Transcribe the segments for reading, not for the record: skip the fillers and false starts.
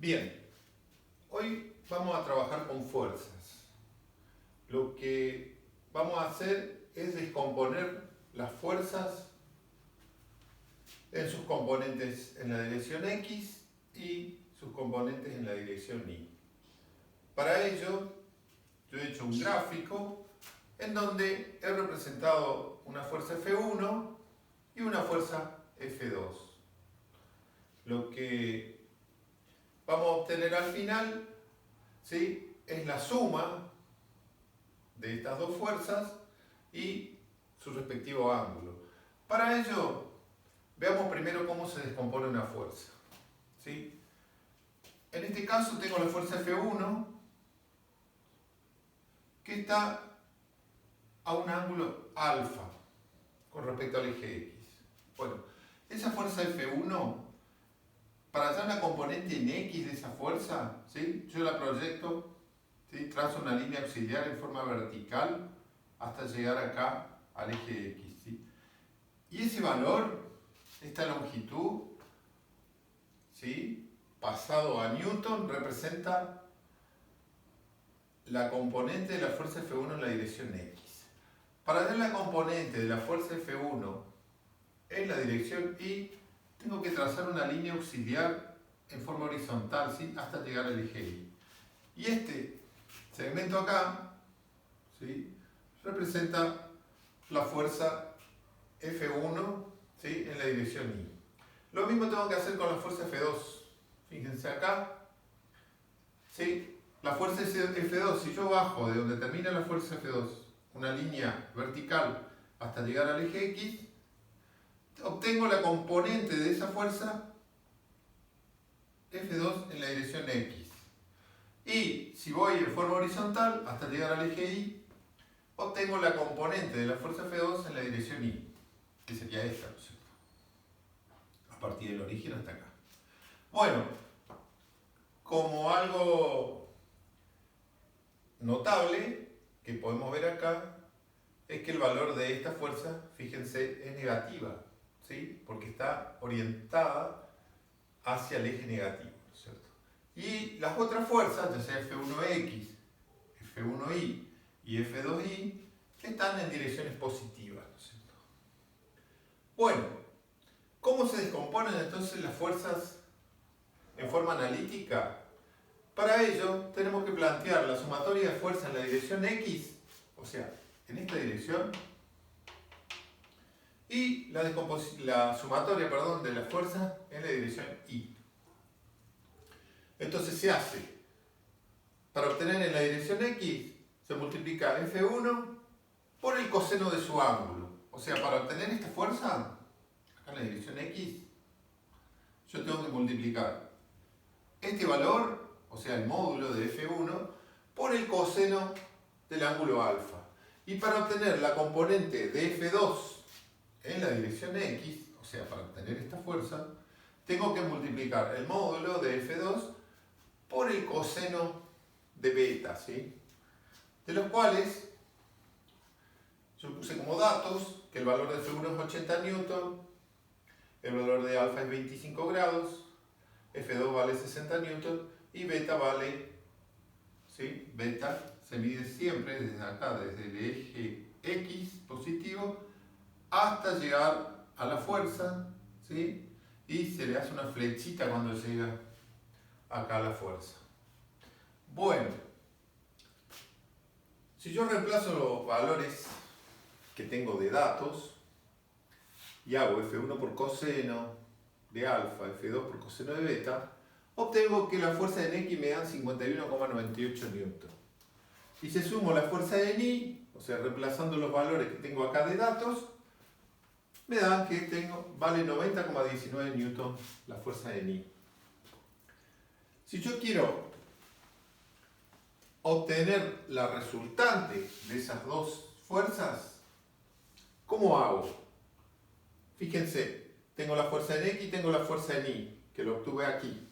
Bien, hoy vamos a trabajar con fuerzas. Lo que vamos a hacer es descomponer las fuerzas en sus componentes en la dirección X y sus componentes en la dirección Y. Para ello, yo he hecho un gráfico en donde he representado una fuerza F1 y una fuerza F2. Lo que vamos a obtener al final, ¿sí?, es la suma de estas dos fuerzas y su respectivo ángulo. Para ello, veamos primero cómo se descompone una fuerza, ¿sí? En este caso tengo la fuerza F1 que está a un ángulo alfa con respecto al eje X. Bueno, esa fuerza F1, para hallar la componente en X de esa fuerza, ¿sí?, yo la proyecto, ¿sí?, trazo una línea auxiliar en forma vertical hasta llegar acá al eje X, ¿sí? Y ese valor, esta longitud, ¿sí?, pasado a Newton, representa la componente de la fuerza F1 en la dirección X. Para hallar la componente de la fuerza F1 en la dirección Y, tengo que trazar una línea auxiliar en forma horizontal, ¿sí?, hasta llegar al eje Y. Y este segmento acá, ¿sí?, representa la fuerza F1, ¿sí?, en la dirección Y. Lo mismo tengo que hacer con la fuerza F2. Fíjense acá, ¿sí?, la fuerza F2, si yo bajo de donde termina la fuerza F2 una línea vertical hasta llegar al eje X, obtengo la componente de esa fuerza F2 en la dirección X. Y si voy en forma horizontal hasta llegar al eje Y, obtengo la componente de la fuerza F2 en la dirección Y, que sería esta, ¿no es cierto?, a partir del origen hasta acá. Bueno, como algo notable que podemos ver acá, es que el valor de esta fuerza, fíjense, es negativa, ¿sí?, porque está orientada hacia el eje negativo, ¿no es cierto? Y las otras fuerzas, ya sea F1X, F1Y y F2Y, están en direcciones positivas, ¿no es cierto? Bueno, ¿cómo se descomponen entonces las fuerzas en forma analítica? Para ello, tenemos que plantear la sumatoria de fuerza en la dirección X, o sea, en esta dirección, y la sumatoria, de la fuerza en la dirección Y. Entonces se hace, para obtener en la dirección X, se multiplica F1 por el coseno de su ángulo. O sea, para obtener esta fuerza, acá en la dirección X, yo tengo que multiplicar este valor, o sea, el módulo de F1, por el coseno del ángulo alfa. Y para obtener la componente de F2 en la dirección X, o sea, para obtener esta fuerza, tengo que multiplicar el módulo de F2 por el coseno de beta, ¿sí?, de los cuales yo puse como datos que el valor de F1 es 80 newton, el valor de alfa es 25 grados, F2 vale 60 newton y beta vale, ¿sí?, beta se mide siempre desde acá, desde el eje X positivo hasta llegar a la fuerza, ¿sí?, y se le hace una flechita cuando llega acá a la fuerza. Bueno, si yo reemplazo los valores que tengo de datos y hago F1 por coseno de alfa, F2 por coseno de beta, obtengo que la fuerza en X me dan 51,98 newton. Y si sumo la fuerza en Y, o sea, reemplazando los valores que tengo acá de datos, me dan que vale 90,19 newton la fuerza en Y. Si yo quiero obtener la resultante de esas dos fuerzas, ¿cómo hago? Fíjense, tengo la fuerza en X y tengo la fuerza en Y, que lo obtuve aquí.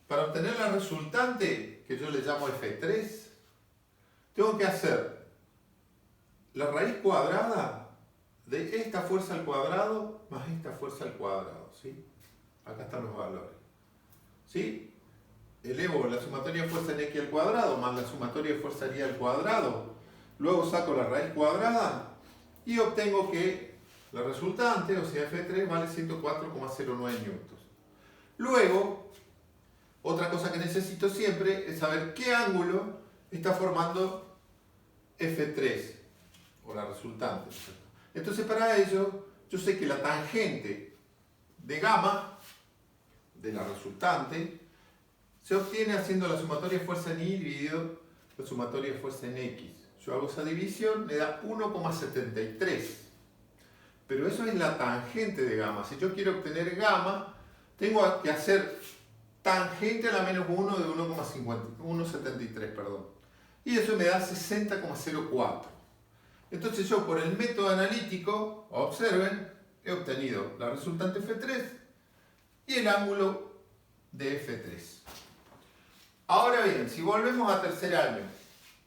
Para obtener la resultante, que yo le llamo F3, tengo que hacer la raíz cuadrada de esta fuerza al cuadrado más esta fuerza al cuadrado, ¿sí? Acá están los valores. ¿sí? Elevo la sumatoria de fuerza en X al cuadrado más la sumatoria de fuerza en Y al cuadrado. Luego saco la raíz cuadrada y obtengo que la resultante, o sea F3, vale 104,09 newtons. Luego, otra cosa que necesito siempre es saber qué ángulo está formando F3, o la resultante. Entonces para ello, yo sé que la tangente de gamma, de la resultante, se obtiene haciendo la sumatoria de fuerza en Y dividido la sumatoria de fuerza en X. Yo hago esa división, me da 1,73. Pero eso es la tangente de gamma. Si yo quiero obtener gamma, tengo que hacer tangente a la menos 1 de 1,73, perdón. Y eso me da 60,04. Entonces yo por el método analítico, observen, he obtenido la resultante F3 y el ángulo de F3. Ahora bien, si volvemos a tercer año,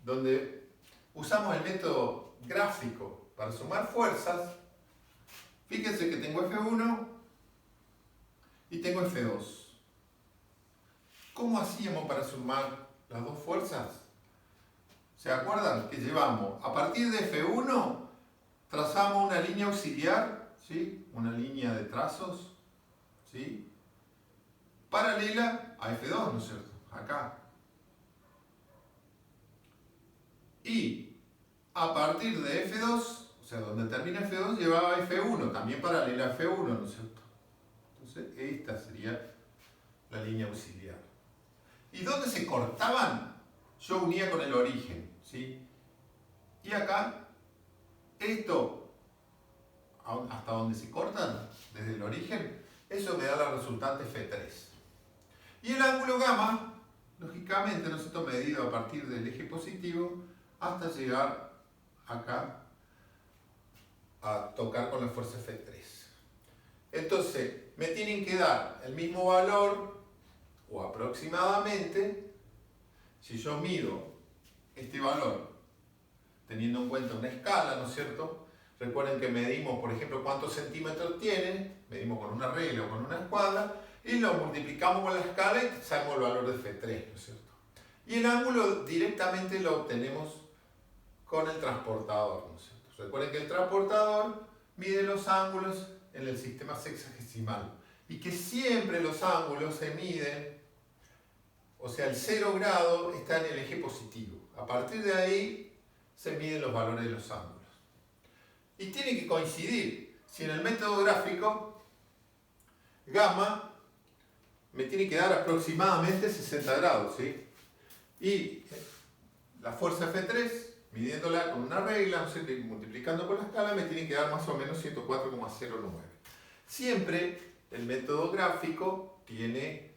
donde usamos el método gráfico para sumar fuerzas, fíjense que tengo F1 y tengo F2. ¿Cómo hacíamos para sumar las dos fuerzas? ¿Se acuerdan que llevamos, a partir de F1, trazamos una línea auxiliar, ¿sí? Una línea de trazos, ¿sí? Paralela a F2, ¿no es cierto? Acá. Y a partir de F2, o sea, donde termina F2, llevaba F1, también paralela a F1, ¿no es cierto? Entonces, esta sería la línea auxiliar. ¿Y dónde se cortaban? Yo unía con el origen, ¿sí? Y acá, esto, hasta donde se cortan, desde el origen, eso me da la resultante F3. Y el ángulo gamma, lógicamente, nosotros medido a partir del eje positivo hasta llegar acá a tocar con la fuerza F3. Entonces, me tienen que dar el mismo valor, o aproximadamente, si yo mido este valor teniendo en cuenta una escala, ¿no es cierto? Recuerden que medimos, por ejemplo, cuántos centímetros tiene, medimos con una regla o con una escuadra, y lo multiplicamos con la escala y sacamos el valor de F3, ¿no es cierto? Y el ángulo directamente lo obtenemos con el transportador, ¿no es cierto? Recuerden que el transportador mide los ángulos en el sistema sexagesimal y que siempre los ángulos se miden, o sea, el 0 grado está en el eje positivo. A partir de ahí se miden los valores de los ángulos. Y tiene que coincidir. Si en el método gráfico, gamma me tiene que dar aproximadamente 60 grados, ¿sí? Y la fuerza F3, midiéndola con una regla, no sé, multiplicando por la escala, me tiene que dar más o menos 104,09. Siempre el método gráfico tiene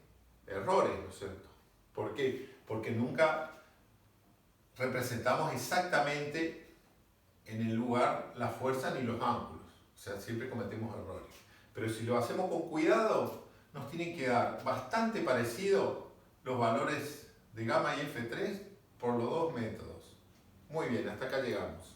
errores, ¿no es cierto? ¿Por qué? Porque nunca representamos exactamente en el lugar la fuerza ni los ángulos. O sea, siempre cometemos errores. Pero si lo hacemos con cuidado, nos tienen que dar bastante parecido los valores de gamma y F3 por los dos métodos. Muy bien, hasta acá llegamos.